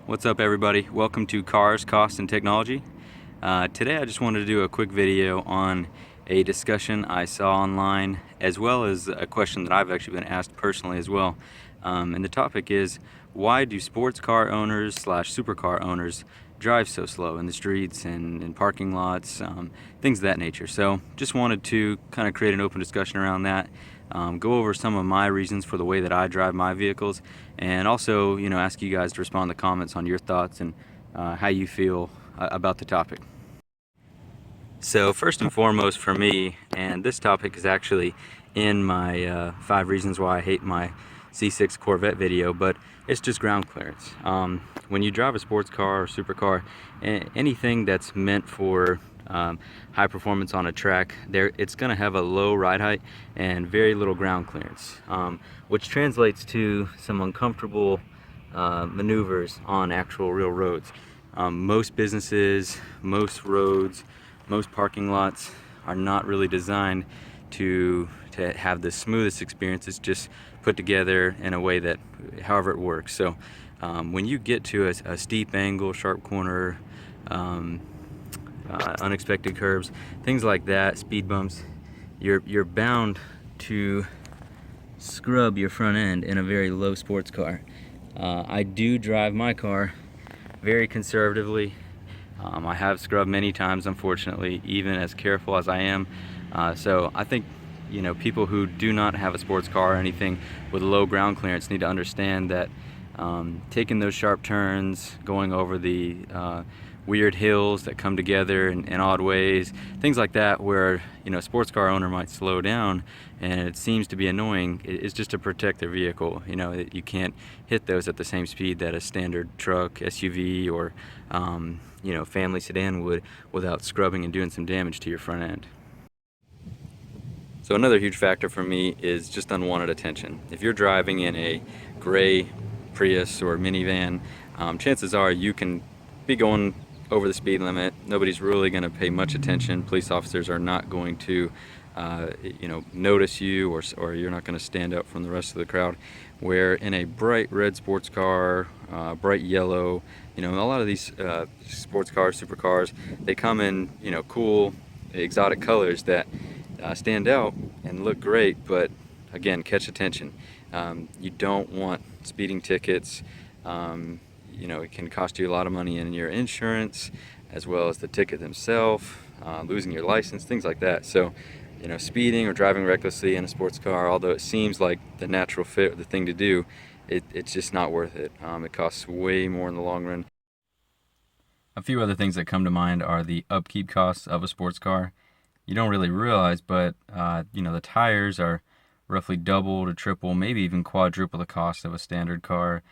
What's up, everybody? Welcome to Cars, Cost, and Technology. Today I just wanted to do a quick video on a discussion I saw online, as well as a question that I've actually been asked personally as well. And the topic is, why do sports car owners slash supercar owners drive so slow in the streets and in parking lots, things of that nature? So just wanted to kind of create an open discussion around that. Go over some of my reasons for the way that I drive my vehicles, and also, ask you guys to respond in the comments on your thoughts and how you feel about the topic. So first and foremost for me, and this topic is actually in my 5 reasons why I hate my C6 Corvette video, but it's just ground clearance. When you drive a sports car or supercar, anything that's meant for high performance on a track, it's going to have a low ride height and very little ground clearance, which translates to some uncomfortable maneuvers on actual real roads. Most businesses, most roads, most parking lots are not really designed to have the smoothest experience. It's just put together in a way that however it works. So when you get to a steep angle, sharp corner, unexpected curves, things like that, speed bumps, you're bound to scrub your front end in a very low sports car. I do drive my car very conservatively. I have scrubbed many times, unfortunately, even as careful as I am. So I think people who do not have a sports car or anything with low ground clearance need to understand that taking those sharp turns, going over the weird hills that come together in odd ways, things like that, where a sports car owner might slow down and it seems to be annoying, it's just to protect their vehicle. You can't hit those at the same speed that a standard truck, SUV, or family sedan would without scrubbing and doing some damage to your front end. So another huge factor for me is just unwanted attention. If you're driving in a gray Prius or minivan, chances are you can be going over the speed limit. Nobody's really going to pay much attention. Police officers are not going to notice you, or you're not going to stand out from the rest of the crowd. Where in a bright red sports car, bright yellow, a lot of these sports cars, supercars, they come in cool exotic colors that stand out and look great, but again, catch attention. You don't want speeding tickets. It can cost you a lot of money in your insurance, as well as the ticket themselves, losing your license, things like that. So speeding or driving recklessly in a sports car, although it seems like the natural fit, the thing to do, it's just not worth it. It costs way more in the long run. A few other things that come to mind are the upkeep costs of a sports car. You don't really realize, but the tires are roughly double to triple, maybe even quadruple the cost of a standard car.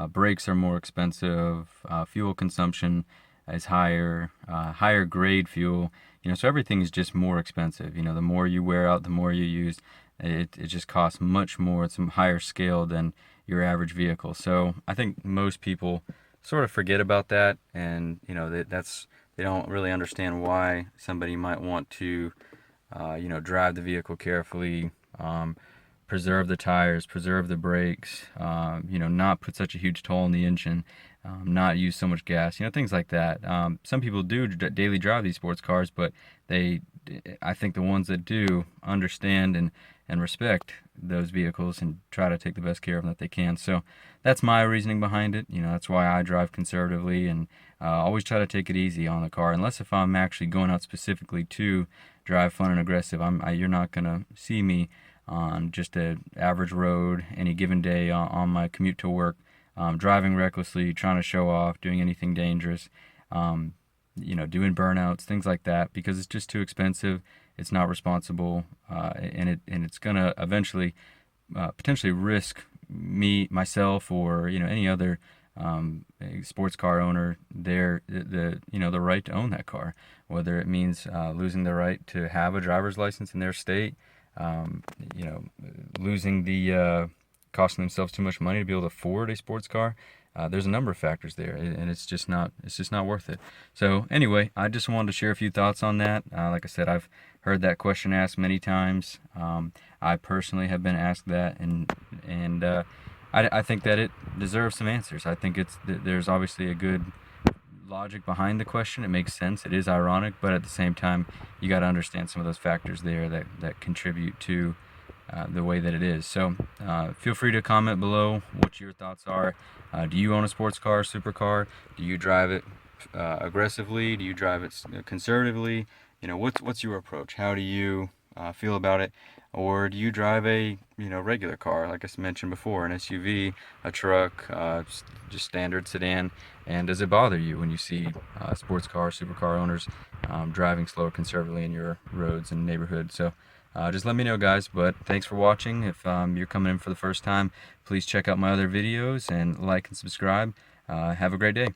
Brakes are more expensive. Fuel consumption is higher. Higher grade fuel. So everything is just more expensive. The more you wear out, the more you use. It just costs much more. It's a higher scale than your average vehicle. So I think most people sort of forget about that, and they don't really understand why somebody might want to drive the vehicle carefully, preserve the tires, preserve the brakes, not put such a huge toll on the engine, not use so much gas, things like that. Some people do daily drive these sports cars, but I think the ones that do understand and respect those vehicles and try to take the best care of them that they can. So that's my reasoning behind it. That's why I drive conservatively and always try to take it easy on the car, unless if I'm actually going out specifically to drive fun and aggressive. You're not going to see me on just an average road any given day on my commute to work, driving recklessly, trying to show off, doing anything dangerous, doing burnouts, things like that, because it's just too expensive. It's not responsible, and it's gonna eventually potentially risk myself, or any other sports car owner the right to own that car, whether it means losing the right to have a driver's license in their state, losing the costing themselves too much money to be able to afford a sports car. There's a number of factors there, and it's just not worth it. So anyway, I just wanted to share a few thoughts on that. Like I said, I've heard that question asked many times. I personally have been asked that, and I think that it deserves some answers. I think there's obviously a good logic behind the question. It makes sense. It is ironic, but at the same time, you got to understand some of those factors there that contribute to the way that it is. So feel free to comment below what your thoughts are. Do you own a sports car, supercar? Do you drive it aggressively? Do you drive it conservatively? You know, what's your approach? How do you feel about it? Or do you drive a regular car, like I mentioned before, an SUV, a truck, just standard sedan? And does it bother you when you see sports car, supercar owners driving slow or conservatively in your roads and neighborhood? So just let me know, guys. But thanks for watching. If you're coming in for the first time, please check out my other videos and like and subscribe. Have a great day.